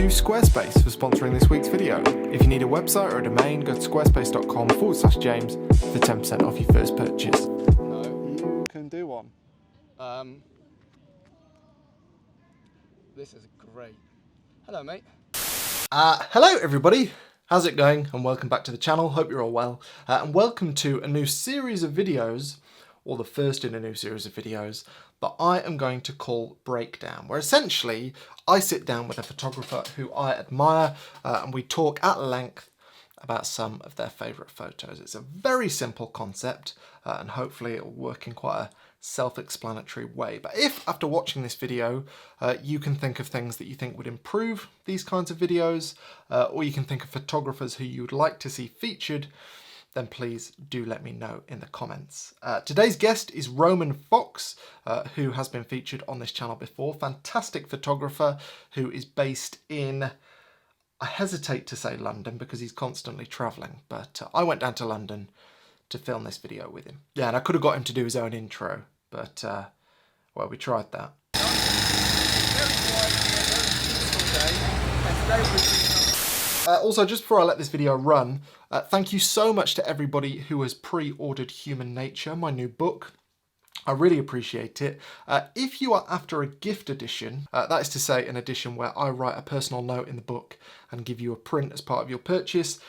to Squarespace for sponsoring this week's video. If you need a website or a domain, go to squarespace.com/James for 10% off your first purchase. No, you can do one. This is great. Hello, mate. Hello everybody, how's it going? And welcome back to the channel, hope you're all well. And welcome to a new series of videos, or the first in a new series of videos, that I am going to call Breakdown, where essentially I sit down with a photographer who I admire and we talk at length about some of their favourite photos. It's a very simple concept and hopefully it will work in quite a self-explanatory way. But if after watching this video you can think of things that you think would improve these kinds of videos, or you can think of photographers who you would like to see featured, then please do let me know in the comments. Today's guest is Roman Fox, who has been featured on this channel before. Fantastic photographer who is based in, I hesitate to say London because he's constantly travelling, but I went down to London to film this video with him. Yeah, and I could have got him to do his own intro, but well, we tried that. Also, just before I let this video run, thank you so much to everybody who has pre-ordered Human Nature, my new book. I really appreciate it. If you are after a gift edition, that is to say an edition where I write a personal note in the book and give you a print as part of your purchase,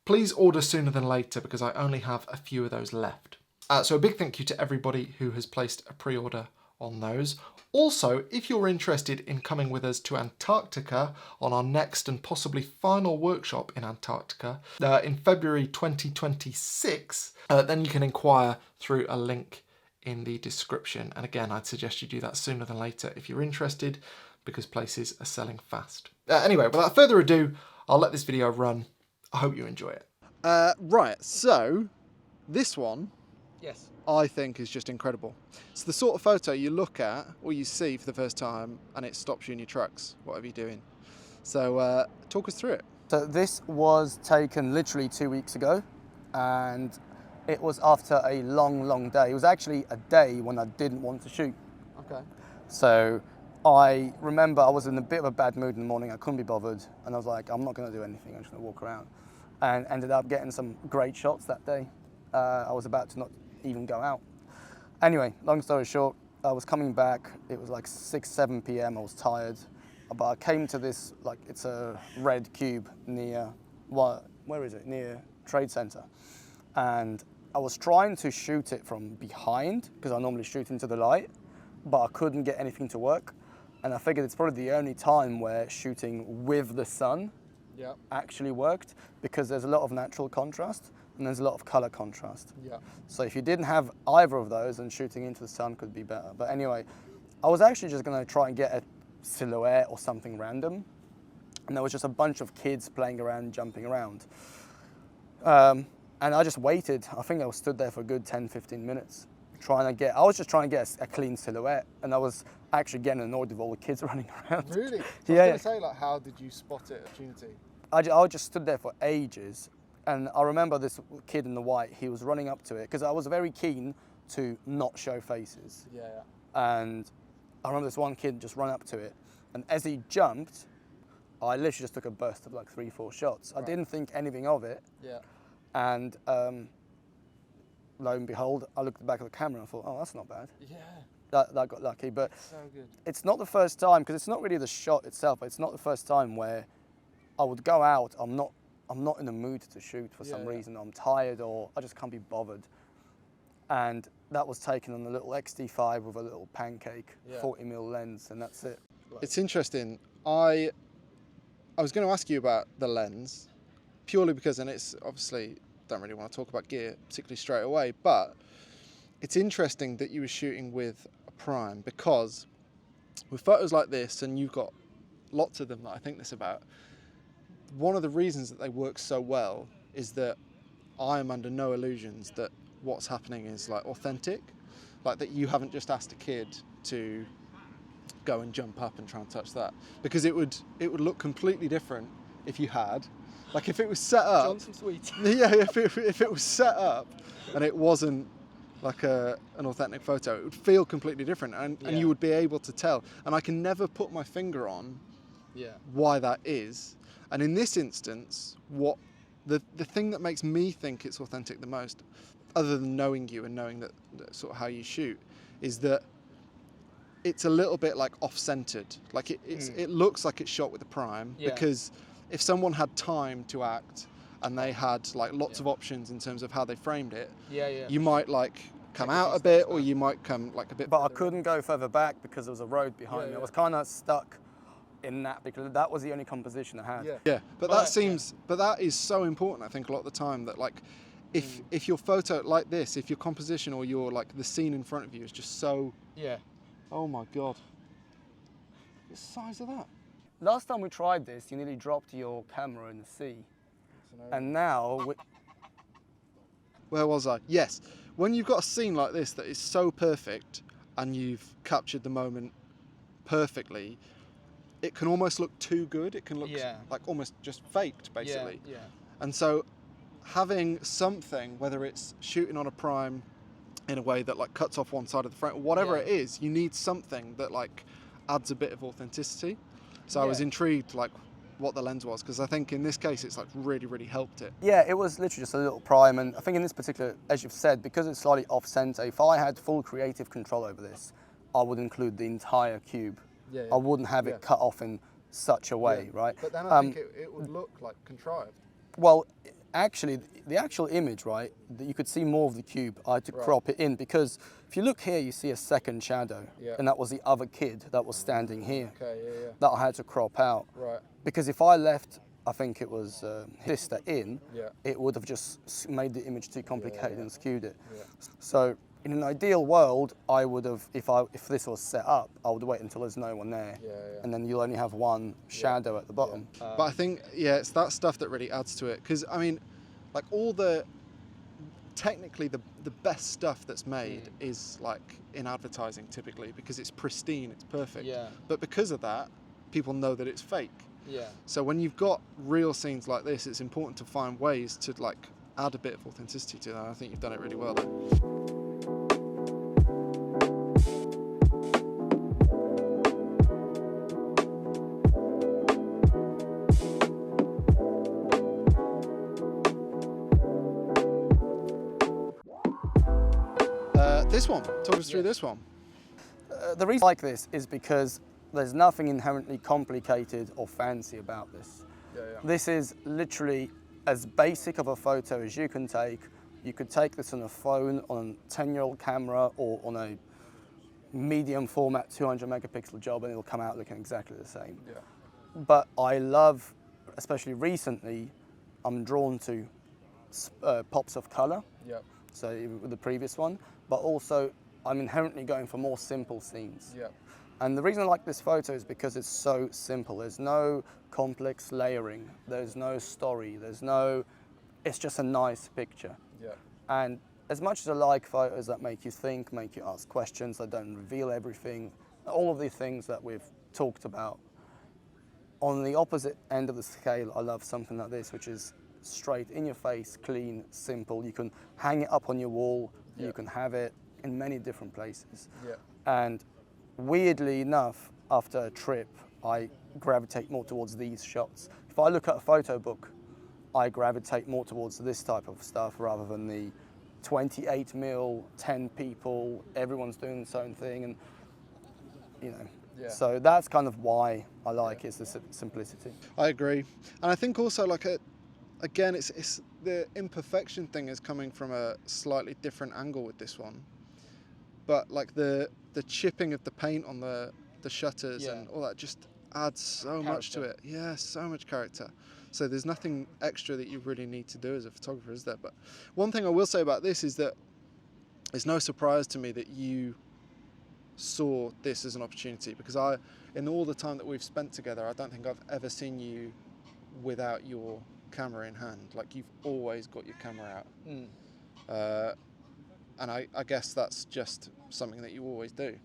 please order sooner than later because I only have a few of those left. So a big thank you to everybody who has placed a pre-order on those. Also, if you're interested in coming with us to Antarctica on our next and possibly final workshop in Antarctica in February 2026, then you can inquire through a link in the description. And again, I'd suggest you do that sooner than later if you're interested because places are selling fast. Anyway, without further ado, I'll let this video run. I hope you enjoy it. Right, so this one, yes, I think is just incredible. It's the sort of photo you look at or you see for the first time and it stops you in your tracks, whatever you're doing. So talk us through it. So this was taken literally 2 weeks ago and it was after a long day. It was actually a day when I didn't want to shoot. Okay. So I remember I was in a bit of a bad mood in the morning. I couldn't be bothered and I was like, I'm not going to do anything. I'm just going to walk around. And ended up getting some great shots that day. I was about to not even go out. Anyway, long story short, I was coming back. It was like 6, 7 p.m. I was tired. But I came to this, like, it's a red cube near, where is it? Near Trade Center. And I was trying to shoot it from behind because I normally shoot into the light, but I couldn't get anything to work. And I figured it's probably the only time where shooting with the sun actually worked because there's a lot of natural contrast and there's a lot of color contrast. So if you didn't have either of those, then shooting into the sun could be better. But anyway, I was actually just going to try and get a silhouette or something random. And there was just a bunch of kids playing around, jumping around. And I just waited. I think I was stood there for a good 10, 15 minutes. I was just trying to get a clean silhouette. And I was actually getting annoyed with all the kids running around. Really? Yeah. I was going to say, like, how did you spot it at Trinity? I just stood there for ages. And I remember this kid in the white, he was running up to it because I was very keen to not show faces. Yeah. And I remember this one kid just run up to it. And as he jumped, I literally just took a burst of like 3, 4 shots. Right. I didn't think anything of it. Yeah. And lo and behold, I looked at the back of the camera and I thought, oh, that's not bad. Yeah. That got lucky. But so good. It's not the first time, because it's not really the shot itself, but it's not the first time where I would go out, I'm not in the mood to shoot for some reason. I'm tired or I just can't be bothered. And that was taken on a little XT5 with a little pancake 40mm lens, and that's it. It's interesting. I was going to ask you about the lens, purely because, and it's obviously, don't really want to talk about gear particularly straight away, but it's interesting that you were shooting with a prime, because with photos like this, and you've got lots of them that I think this about, one of the reasons that they work so well is that I am under no illusions that what's happening is like authentic, like that you haven't just asked a kid to go and jump up and try and touch that, because it would look completely different if you had, like if it was set up. Johnson Sweet. Yeah, if it was set up and it wasn't like an authentic photo, it would feel completely different, and you would be able to tell. And I can never put my finger on why that is. And in this instance, what the thing that makes me think it's authentic the most, other than knowing you and knowing that sort of how you shoot, is that it's a little bit like off-centered. Like it looks like it's shot with a prime, because if someone had time to act and they had like lots of options in terms of how they framed it, you might like come out a bit, or you might come like a bit. But I couldn't go further back because there was a road behind me. I was kind of stuck in that because that was the only composition I had. But that seems, but that is so important. I think a lot of the time that like, if your photo like this, if your composition or your like the scene in front of you is just so. Oh my God. The size of that. Last time we tried this, you nearly dropped your camera in the sea. And now... Where was I? Yes. When you've got a scene like this that is so perfect and you've captured the moment perfectly, it can almost look too good. It can look like almost just faked, basically. And so having something, whether it's shooting on a prime in a way that like cuts off one side of the frame, or whatever it is, you need something that like adds a bit of authenticity. So I was intrigued like what the lens was, because I think in this case it's like really helped it. Yeah, it was literally just a little prime, and I think in this particular, as you've said, because it's slightly off-center, if I had full creative control over this, I would include the entire cube. I wouldn't have it cut off in such a way, right? But then I think it would look like contrived. Well, actually, the actual image, right, that you could see more of the cube, I had to crop it in, because if you look here, you see a second shadow, and that was the other kid that was standing here, that I had to crop out. Because if I left, I think it was sister in, it would have just made the image too complicated and skewed it. So in an ideal world, I would have, if this was set up, I would wait until there's no one there, and then you'll only have one shadow at the bottom. But I think, it's that stuff that really adds to it. Because, I mean, like technically the best stuff that's made is like in advertising typically, because it's pristine, it's perfect. But because of that, people know that it's fake. So when you've got real scenes like this, it's important to find ways to like add a bit of authenticity to that. I think you've done it really well there. This one, talk us through this one. The reason I like this is because there's nothing inherently complicated or fancy about this. This is literally as basic of a photo as you can take. You could take this on a phone, on a 10-year-old camera, or on a medium format 200 megapixel job, and it'll come out looking exactly the same. But I love, especially recently, I'm drawn to pops of color. So with the previous one, but also I'm inherently going for more simple scenes. And the reason I like this photo is because it's so simple. There's no complex layering. There's no story. It's just a nice picture. And as much as I like photos that make you think, make you ask questions, that don't reveal everything, all of the things that we've talked about, on the opposite end of the scale, I love something like this, which is straight in your face, clean, simple. You can hang it up on your wall. You can have it in many different places. And weirdly enough, after a trip, I gravitate more towards these shots. If I look at a photo book, I gravitate more towards this type of stuff rather than the 28mm, 10 people, everyone's doing its own thing, and so that's kind of why I like is the simplicity. I agree, and I think also like again, it's the imperfection thing is coming from a slightly different angle with this one, but like the chipping of the paint on the shutters and all that just adds so much to it. Yeah, so much character. So there's nothing extra that you really need to do as a photographer, is there? But one thing I will say about this is that it's no surprise to me that you saw this as an opportunity, because in all the time that we've spent together, I don't think I've ever seen you without your camera in hand. Like, you've always got your camera out. And I guess that's just something that you always do.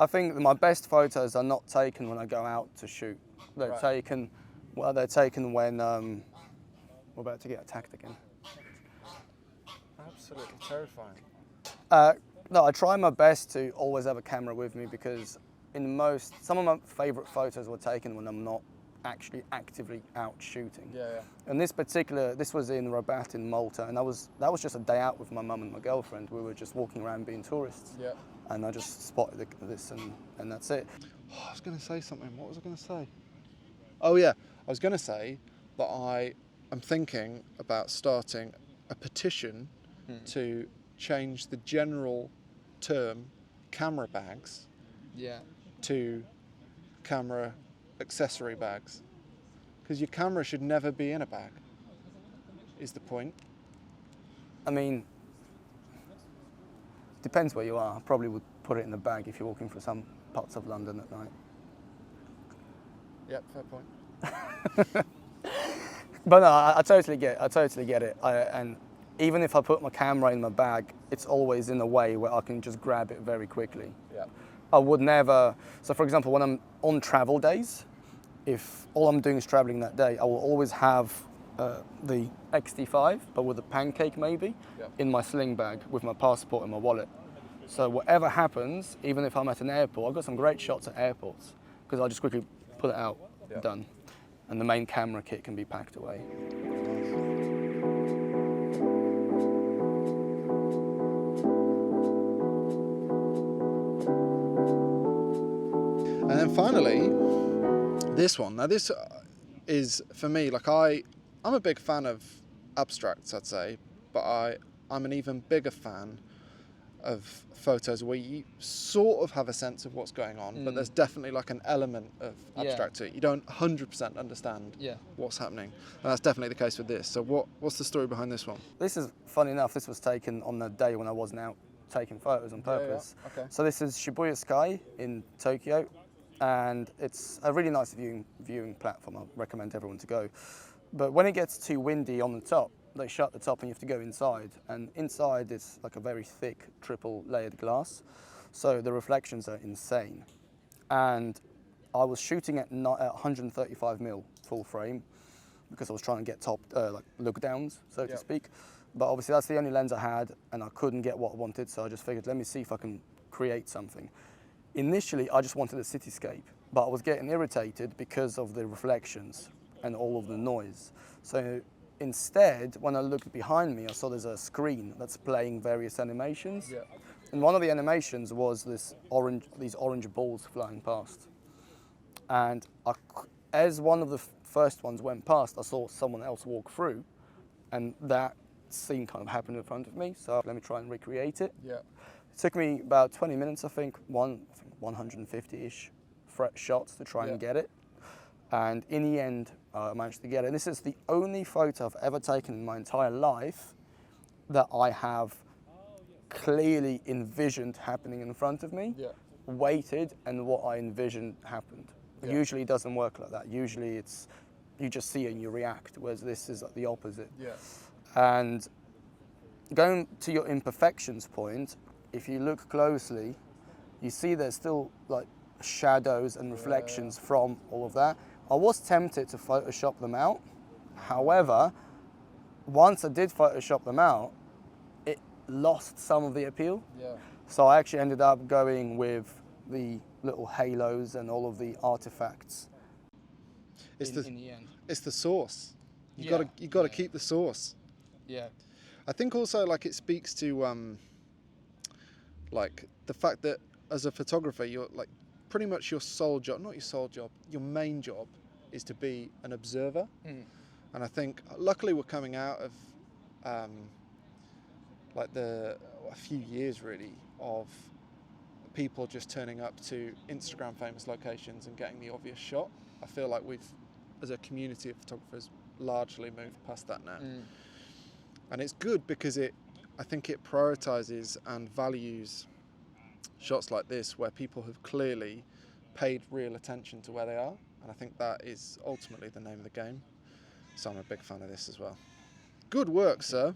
I think my best photos are not taken when I go out to shoot. They're taken when we're about to get attacked again. Absolutely terrifying. No, I try my best to always have a camera with me, because some of my favourite photos were taken when I'm not actually actively out shooting. Yeah. And this was in Rabat in Malta, and that was just a day out with my mum and my girlfriend. We were just walking around being tourists. Yeah. And I just spotted this, and that's it. Oh, I was going to say something. What was I going to say? Oh yeah, I was going to say that I am thinking about starting a petition to change the general term camera bags to camera accessory bags, because your camera should never be in a bag, is the point. I mean, depends where you are. I probably would put it in the bag if you're walking through some parts of London at night. Yep, fair point. But no, I totally get it. And even if I put my camera in my bag, it's always in a way where I can just grab it very quickly. Yeah. I would never. So, for example, when I'm on travel days, if all I'm doing is traveling that day, I will always have the XT5, but with a pancake maybe, in my sling bag with my passport and my wallet. So whatever happens, even if I'm at an airport, I've got some great shots at airports because I'll just quickly pull it out, done. And the main camera kit can be packed away. And then finally, this one. Now this is, for me, like I'm a big fan of abstracts, I'd say, but I'm an even bigger fan of photos where you sort of have a sense of what's going on, but there's definitely like an element of abstract to it. You don't 100% understand what's happening. And that's definitely the case with this. So what's the story behind this one? This is, funny enough, this was taken on the day when I wasn't out taking photos on purpose. Okay. So this is Shibuya Sky in Tokyo, and it's a really nice viewing platform. I recommend everyone to go. But when it gets too windy on the top, they shut the top and you have to go inside. And inside is like a very thick triple layered glass. So the reflections are insane. And I was shooting at 135mm full frame because I was trying to get top like look downs, so to speak. But obviously that's the only lens I had and I couldn't get what I wanted. So I just figured, let me see if I can create something. Initially, I just wanted a cityscape, but I was getting irritated because of the reflections and all of the noise. So instead, when I looked behind me, I saw there's a screen that's playing various animations. And one of the animations was these orange balls flying past. And as one of the first ones went past, I saw someone else walk through, and that scene kind of happened in front of me. So let me try and recreate it. It took me about 20 minutes, I think 150-ish shots to try and get it. And in the end, I managed to get it. And this is the only photo I've ever taken in my entire life that I have clearly envisioned happening in front of me, waited, and what I envisioned happened. Usually it doesn't work like that. Usually it's, you just see it and you react, whereas this is like the opposite. And going to your imperfections point, if you look closely, you see there's still like shadows and reflections from all of that. I was tempted to Photoshop them out. However, once I did Photoshop them out, it lost some of the appeal. So I actually ended up going with the little halos and all of the artifacts in the end. It's the source. You got to keep the source. I think also like it speaks to like the fact that as a photographer, you're like pretty much your sole job, not your sole job, your main job is to be an observer. And I think luckily we're coming out of like a few years really of people just turning up to Instagram famous locations and getting the obvious shot. I feel like we've, as a community of photographers, largely moved past that now. And it's good because I think it prioritizes and values shots like this where people have clearly paid real attention to where they are. And I think that is ultimately the name of the game. So I'm a big fan of this as well. Good work, sir.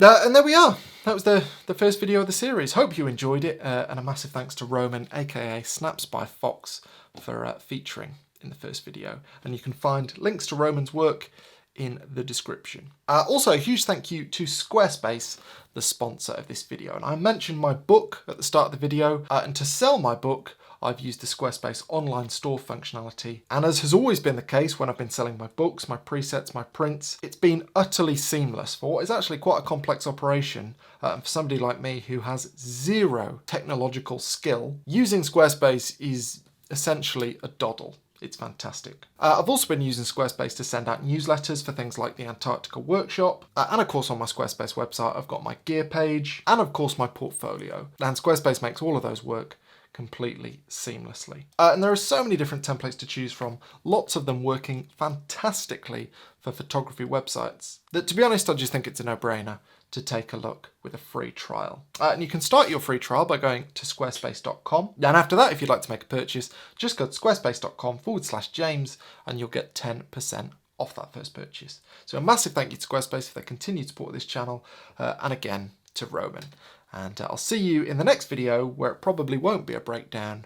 And there we are. That was the first video of the series. Hope you enjoyed it. And a massive thanks to Roman, aka Snaps by Fox, for featuring in the first video. And you can find links to Roman's work in the description. Also, a huge thank you to Squarespace, the sponsor of this video. And I mentioned my book at the start of the video. And to sell my book, I've used the Squarespace online store functionality. And as has always been the case when I've been selling my books, my presets, my prints, it's been utterly seamless for what is actually quite a complex operation. For somebody like me who has zero technological skill, using Squarespace is essentially a doddle. It's fantastic. I've also been using Squarespace to send out newsletters for things like the Antarctica workshop. And of course on my Squarespace website, I've got my gear page and of course my portfolio. And Squarespace makes all of those work completely seamlessly. And there are so many different templates to choose from, lots of them working fantastically for photography websites, that to be honest, I just think it's a no-brainer to take a look with a free trial. And you can start your free trial by going to squarespace.com. And after that, if you'd like to make a purchase, just go to squarespace.com/James and you'll get 10% off that first purchase. So a massive thank you to Squarespace for their continued support of this channel, and again to Roman. And I'll see you in the next video, where it probably won't be a breakdown,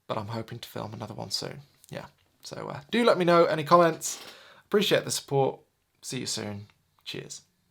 but I'm hoping to film another one soon. Yeah, so do let me know any comments. Appreciate the support. See you soon. Cheers.